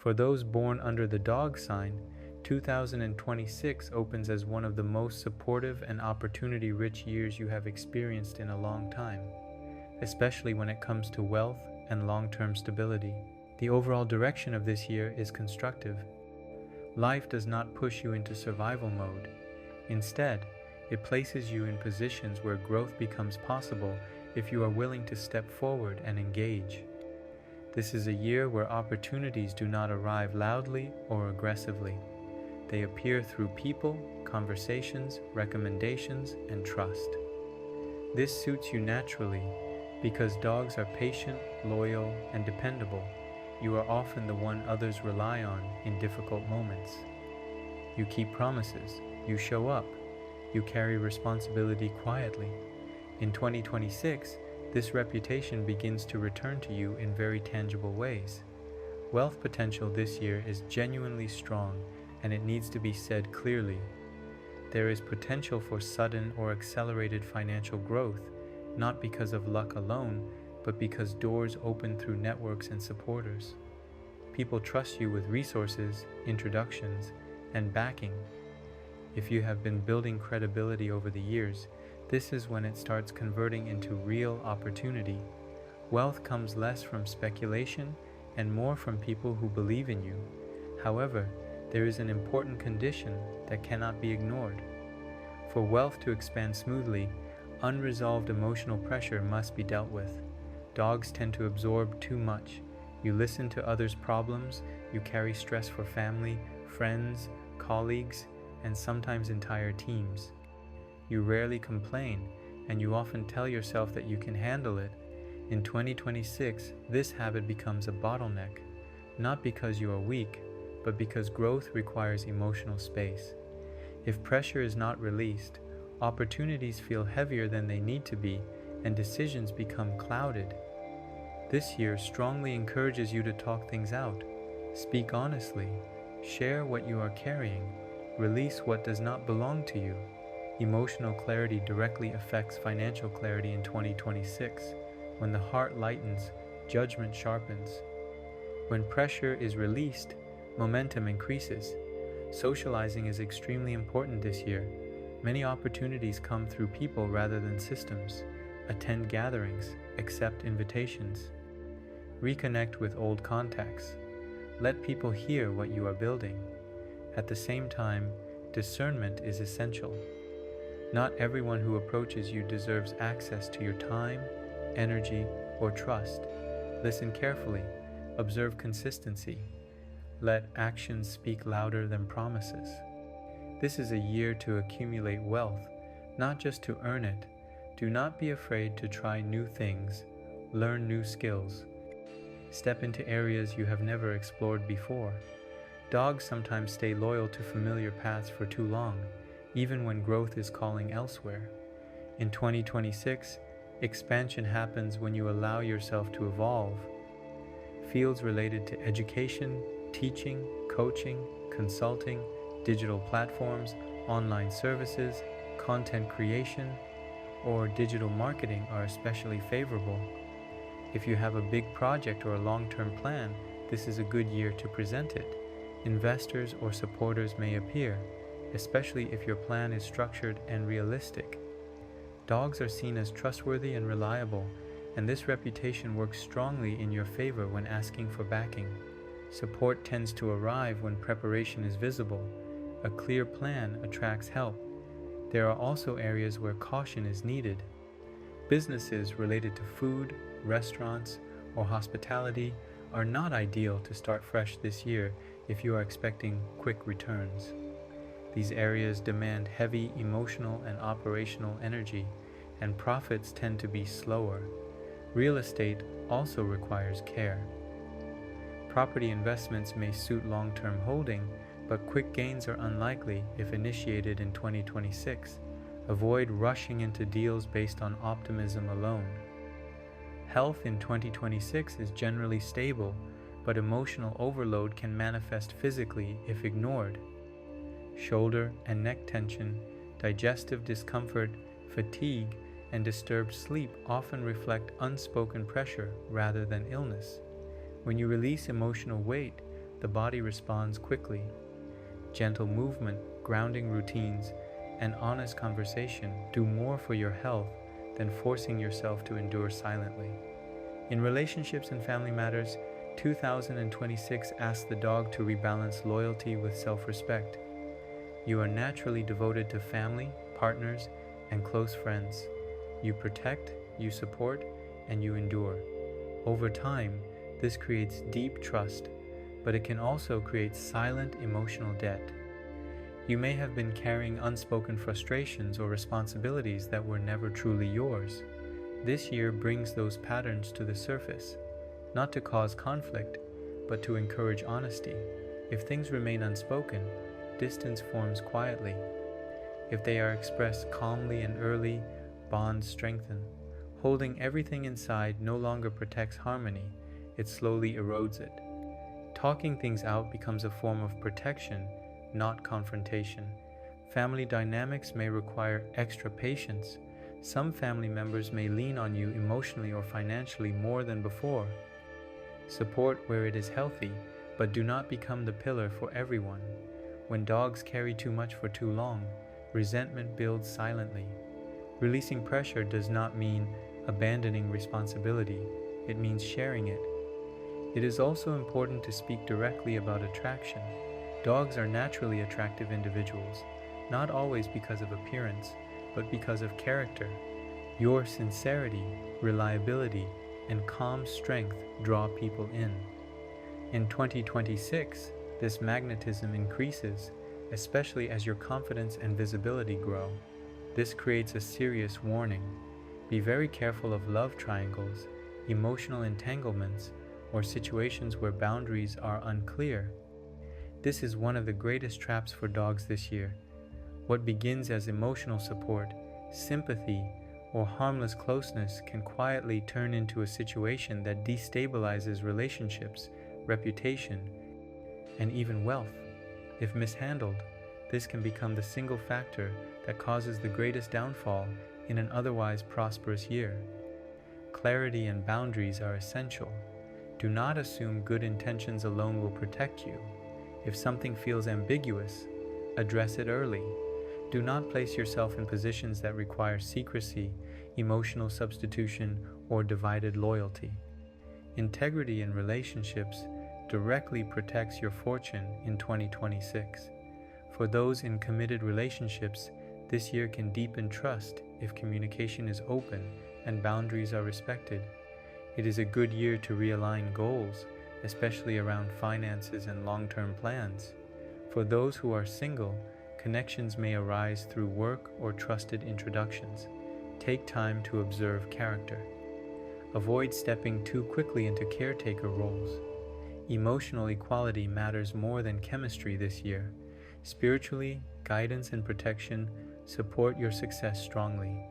For those born under the dog sign, 2026 opens as one of the most supportive and opportunity-rich years you have experienced in a long time, especially when it comes to wealth and long-term stability. The overall direction of this year is constructive. Life does not push you into survival mode. Instead, it places you in positions where growth becomes possible if you are willing to step forward and engage. This is a year where opportunities do not arrive loudly or aggressively. They appear through people, conversations, recommendations, and trust. This suits you naturally because dogs are patient, loyal, and dependable. You are often the one others rely on in difficult moments. You keep promises, you show up, you carry responsibility quietly. In 2026, this reputation begins to return to you in very tangible ways. Wealth potential this year is genuinely strong, and it needs to be said clearly. There is potential for sudden or accelerated financial growth, not because of luck alone, but because doors open through networks and supporters. People trust you with resources, introductions, and backing. If you have been building credibility over the years, this is when it starts converting into real opportunity. Wealth comes less from speculation and more from people who believe in you. However, there is an important condition that cannot be ignored. For wealth to expand smoothly, unresolved emotional pressure must be dealt with. Dogs tend to absorb too much. You listen to others' problems, you carry stress for family, friends, colleagues, and sometimes entire teams. You rarely complain, and you often tell yourself that you can handle it. In 2026, this habit becomes a bottleneck, not because you are weak, but because growth requires emotional space. If pressure is not released, opportunities feel heavier than they need to be, and decisions become clouded. This year strongly encourages you to talk things out. Speak honestly. Share what you are carrying. Release what does not belong to you. Emotional clarity directly affects financial clarity in 2026. When the heart lightens, judgment sharpens. When pressure is released, momentum increases. Socializing is extremely important this year. Many opportunities come through people rather than systems. Attend gatherings, accept invitations. Reconnect with old contacts. Let people hear what you are building. At the same time, discernment is essential. Not everyone who approaches you deserves access to your time, energy, or trust. Listen carefully. Observe consistency. Let actions speak louder than promises. This is a year to accumulate wealth, not just to earn it. Do not be afraid to try new things, learn new skills. Step into areas you have never explored before. Dogs sometimes stay loyal to familiar paths for too long, even when growth is calling elsewhere. In 2026, expansion happens when you allow yourself to evolve. Fields related to education, teaching, coaching, consulting, digital platforms, online services, content creation, or digital marketing are especially favorable. If you have a big project or a long-term plan, this is a good year to present it. Investors or supporters may appear, especially if your plan is structured and realistic. Dogs are seen as trustworthy and reliable, and this reputation works strongly in your favor when asking for backing. Support tends to arrive when preparation is visible. A clear plan attracts help. There are also areas where caution is needed. Businesses related to food, restaurants, or hospitality are not ideal to start fresh this year if you are expecting quick returns. These areas demand heavy emotional and operational energy, and profits tend to be slower. Real estate also requires care. Property investments may suit long-term holding, but quick gains are unlikely if initiated in 2026. Avoid rushing into deals based on optimism alone. Health in 2026 is generally stable, but emotional overload can manifest physically if ignored. Shoulder and neck tension, digestive discomfort, fatigue, and disturbed sleep often reflect unspoken pressure rather than illness. When you release emotional weight, the body responds quickly. Gentle movement, grounding routines, and honest conversation do more for your health than forcing yourself to endure silently. In relationships and family matters, 2026 asks the dog to rebalance loyalty with self-respect. You are naturally devoted to family, partners, and close friends. You protect, you support, and you endure. Over time, this creates deep trust, but it can also create silent emotional debt. You may have been carrying unspoken frustrations or responsibilities that were never truly yours. This year brings those patterns to the surface, not to cause conflict, but to encourage honesty. If things remain unspoken, distance forms quietly. If they are expressed calmly and early, bonds strengthen. Holding everything inside no longer protects harmony, it slowly erodes it. Talking things out becomes a form of protection, not confrontation. Family dynamics may require extra patience. Some family members may lean on you emotionally or financially more than before. Support where it is healthy, but do not become the pillar for everyone. When dogs carry too much for too long, resentment builds silently. Releasing pressure does not mean abandoning responsibility, it means sharing it. It is also important to speak directly about attraction. Dogs are naturally attractive individuals, not always because of appearance, but because of character. Your sincerity, reliability, and calm strength draw people in. In 2026, this magnetism increases, especially as your confidence and visibility grow. This creates a serious warning. Be very careful of love triangles, emotional entanglements, or situations where boundaries are unclear. This is one of the greatest traps for dogs this year. What begins as emotional support, sympathy, or harmless closeness can quietly turn into a situation that destabilizes relationships, reputation, and even wealth. If mishandled, this can become the single factor that causes the greatest downfall in an otherwise prosperous year. Clarity and boundaries are essential. Do not assume good intentions alone will protect you. If something feels ambiguous, address it early. Do not place yourself in positions that require secrecy, emotional substitution, or divided loyalty. Integrity in relationships directly protects your fortune in 2026. For those in committed relationships, this year can deepen trust if communication is open and boundaries are respected. It is a good year to realign goals, especially around finances and long-term plans. For those who are single, connections may arise through work or trusted introductions. Take time to observe character. Avoid stepping too quickly into caretaker roles. Emotional equality matters more than chemistry this year. Spiritually, guidance and protection support your success strongly.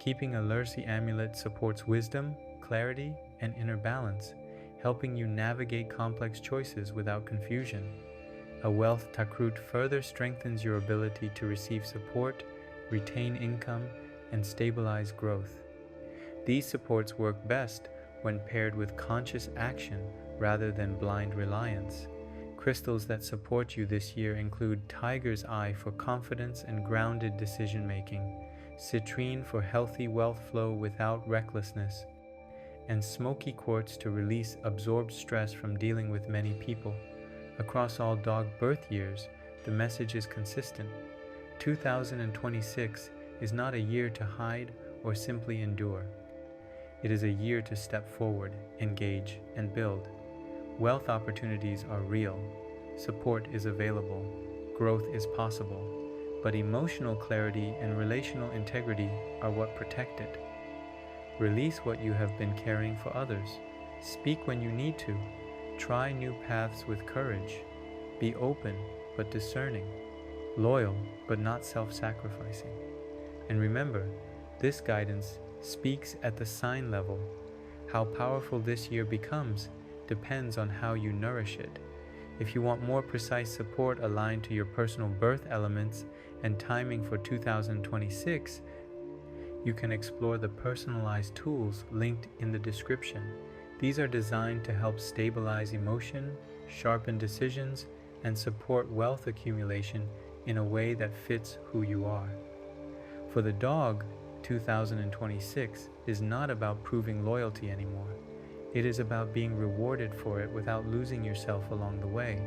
Keeping a Lursi amulet supports wisdom, clarity, and inner balance, helping you navigate complex choices without confusion. A wealth takrut further strengthens your ability to receive support, retain income, and stabilize growth. These supports work best when paired with conscious action rather than blind reliance. Crystals that support you this year include tiger's eye for confidence and grounded decision-making, citrine for healthy wealth flow without recklessness, and smoky quartz to release absorbed stress from dealing with many people. Across all dog birth years, the message is consistent. 2026 is not a year to hide or simply endure. It is a year to step forward, engage, and build. Wealth opportunities are real. Support is available. Growth is possible. But emotional clarity and relational integrity are what protect it. Release what you have been carrying for others. Speak when you need to. Try new paths with courage. Be open but discerning. Loyal but not self-sacrificing. And remember, this guidance speaks at the sign level. How powerful this year becomes depends on how you nourish it. If you want more precise support aligned to your personal birth elements and timing for 2026, you can explore the personalized tools linked in the description. These are designed to help stabilize emotion, sharpen decisions, and support wealth accumulation in a way that fits who you are. For the dog, 2026 is not about proving loyalty anymore. It is about being rewarded for it without losing yourself along the way.